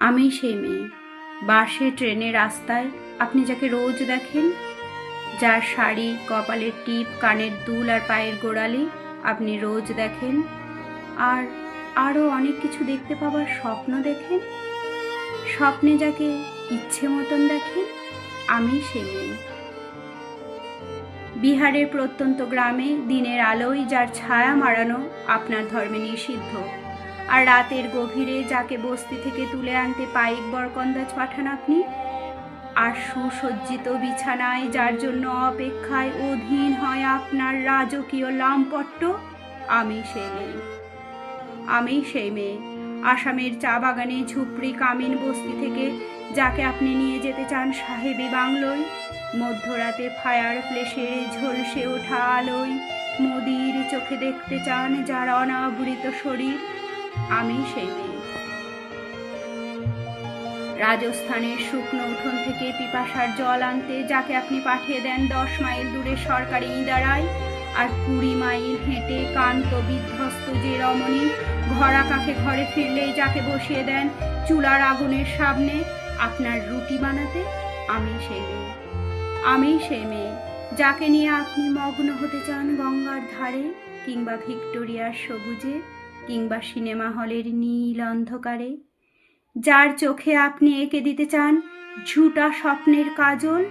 আমি সেই মেয়ে, বাসে ট্রেনে রাস্তায় আপনি যাকে রোজ দেখেন, যার শাড়ি, কপালের টিপ, কানের দুল আর পায়ের গোড়ালি আপনি রোজ দেখেন, আর আরও অনেক কিছু দেখতে পাবার স্বপ্ন দেখেন। স্বপ্নে যাকে ইচ্ছে মতন দেখেন, আমি সেই মেয়ে। বিহারের প্রত্যন্ত গ্রামে দিনের আলোয় যার ছায়া মারানো আপনার ধর্মে নিষিদ্ধ, আর রাতের গভীরে যাকে বস্তি থেকে তুলে আনতে পাইক বরকন্দাজ পাঠান আপনি, আর সুসজ্জিত বিছানায় যার জন্য অপেক্ষায় অধীন হয় আপনার রাজকীয় লামপট্ট, আমি সেই মেয়ে। আমি সেই মেয়ে, আসামের চা বাগানে ঝুপড়ি কামিন বস্তি থেকে যাকে আপনি নিয়ে যেতে চান সাহেবি বাংলোয়, মধ্যরাতে ফায়ার প্লেসের ঝলসে ওঠা আলোয় মোদির চোখে দেখতে চান যার অনাবৃত শরীর, আমি সেই মেয়ে। রাজস্থানের শুকনো উঠোন থেকে পিপাসার জল আনতে যাকে আপনি পাঠিয়ে দেন 10 মাইল দূরে সরকারি ইদারায়, আর 20 মাইল হেঁটে কান্ত বিধ্বস্ত যে রমণী ঘরা কাঁখে ঘরে ফিরলেই যাকে বসিয়ে দেন চুলার আগুনের সামনে আপনার রুটি বানাতে, আমি সেই মেয়ে। আমি সেই মেয়ে যাকে নিয়ে আপনি মগ্ন হতে চান গঙ্গার ধারে, কিংবা ভিক্টোরিয়ার সবুজে, কিংবা সিনেমা হলের নীল অন্ধকারে, যার চোখে আপনি এঁকে দিতে চান ঝুটা স্বপ্নের কাজল,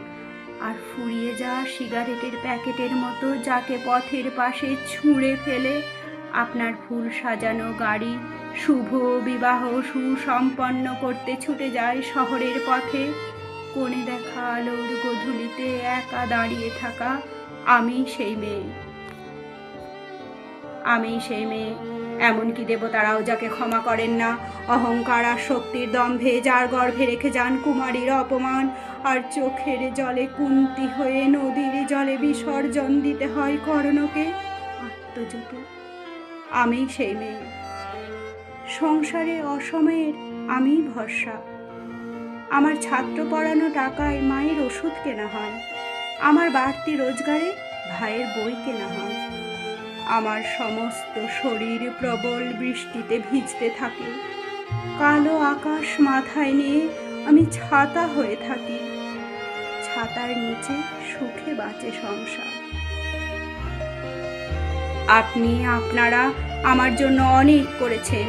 আর ফুরিয়ে যাওয়া সিগারেটের প্যাকেটের মতো যাকে পথের পাশে ছুঁড়ে ফেলে আপনার ফুল সাজানো গাড়ি শুভ বিবাহ সুসম্পন্ন করতে ছুটে যায় শহরের পথে, কোণে দেখা আলোর গধূলিতে একা দাঁড়িয়ে থাকা, আমি সেই মেয়ে। আমি সেই মেয়ে, এমনকি দেবতারাও যাকে ক্ষমা করেন না, অহংকার আর শক্তির দম্ভে যার গর্ভে রেখে যান কুমারীর অপমান, আর চোখের জলে কুন্তি হয়ে নদীর জলে বিসর্জন দিতে হয় কর্ণকে আত্মজোটে, আমি সেই মেয়ে। সংসারে অসময়ের আমি ভরসা, আমার ছাত্র পড়ানো টাকায় মায়ের ওষুধ কেনা হয়, আমার বাড়তি রোজগারে ভাইয়ের বই কেনা হয়, আমার সমস্ত শরীর প্রবল বৃষ্টিতে ভিজতে থাকে, কালো আকাশ মাথায় নিয়ে আমি ছাতা হয়ে থাকি, ছাতার নিচে সুখে বাঁচে সংসার। আপনি আপনারা আমার জন্য অনেক করেছেন,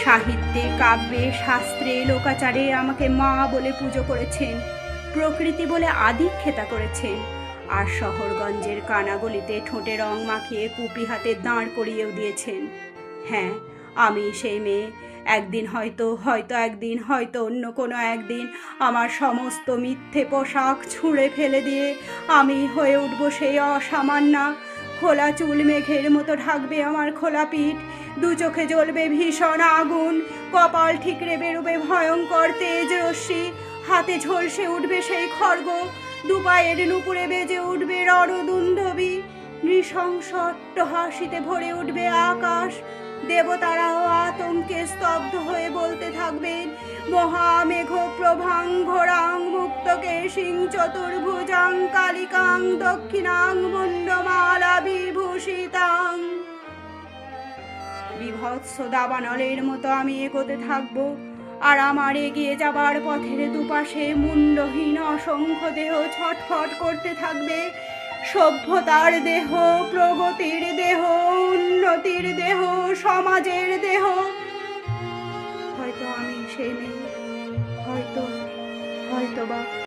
সাহিত্যে কাব্যে শাস্ত্রে লোকাচারে আমাকে মা বলে পুজো করেছেন, প্রকৃতি বলে আদিক্ষেতা করেছেন, আর শহরগঞ্জের কানাগলিতে ঠোঁটে রং মাখিয়ে কুপি হাতে দাঁড় করিয়েও দিয়েছেন। হ্যাঁ, আমি সেই মেয়ে। একদিন হয়তো একদিন হয়তো অন্য কোনো একদিন আমার সমস্ত মিথ্যে পোশাক ছুঁড়ে ফেলে দিয়ে আমি হয়ে উঠব সেই অসামান্যা। খোলা চুল মেঘের মতো ঢাকবে আমার খোলা পিঠ, দু চোখে জ্বলবে ভীষণ আগুন, কপাল ঠিকরে বেরোবে ভয়ঙ্কর তেজ রশ্মি, হাতে ঝলসে উঠবে সেই খড়গ, দুপায়ের নুপুরে বেজে উঠবে রণদুন্দবী, নৃশংস অট্টহাসিতে ভরে উঠবে আকাশ, দেবতারাও আতঙ্কে স্তব্ধ হয়ে বলতে থাকবেন মহামেঘ প্রভাং ঘোরাং মুক্তকেশিং চতুর্ভুজাং কালিকাং দক্ষিণাং মুন্ডমালা বিভূষিতাং। বিভৎস দাবানলের মতো আমি এগোতে থাকবো, আর আমার এগিয়ে যাবার পথের দুপাশে মুন্ডহীন অসংখ্য দেহ ছটফট করতে থাকবে, সভ্যতার দেহ, প্রগতির দেহ, উন্নতির দেহ, সমাজের দেহ। হয়তো আমি সেই মেয়ে, হয়তো বা